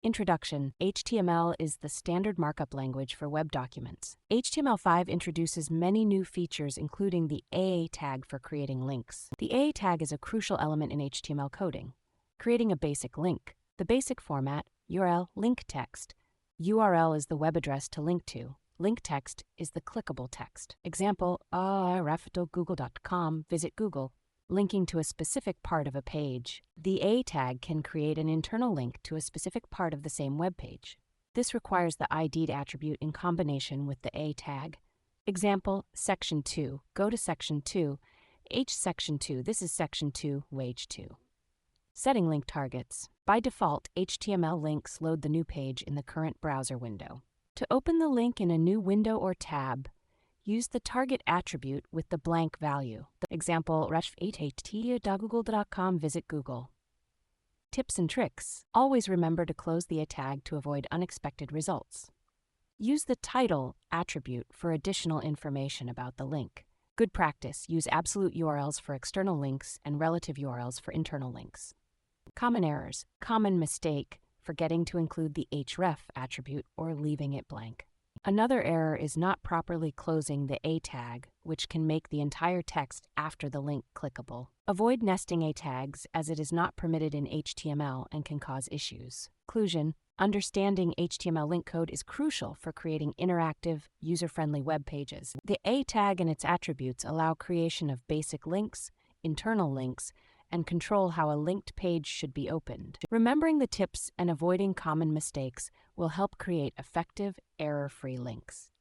Introduction. HTML is the standard markup language for web documents. HTML5 introduces many new features, including the AA tag for creating links. The AA tag is a crucial element in HTML coding. Creating a basic link. The basic format, URL, link text. URL is the web address to link to. Link text is the clickable text. Example, raf.google.com, visit Google. Linking to a specific part of a page. The A tag can create an internal link to a specific part of the same web page. This requires the ID'd attribute in combination with the A tag. Example, section 2. Go to section 2. H section 2. This is section 2, wage 2. Setting link targets. By default, HTML links load the new page in the current browser window. To open the link in a new window or tab, use the target attribute with the blank value. Example, ref8.google.com, visit Google. Tips and tricks. Always remember to close the A tag to avoid unexpected results. Use the title attribute for additional information about the link. Good practice, use absolute URLs for external links and relative URLs for internal links. Common errors. Common mistake, forgetting to include the href attribute or leaving it blank. Another error is not properly closing the A tag, which can make the entire text after the link clickable. Avoid nesting A tags, as it is not permitted in HTML and can cause issues. Conclusion. Understanding HTML link code is crucial for creating interactive, user-friendly web pages. The A tag and its attributes allow creation of basic links, internal links, and control how a linked page should be opened. Remembering the tips and avoiding common mistakes will help create effective, error-free links.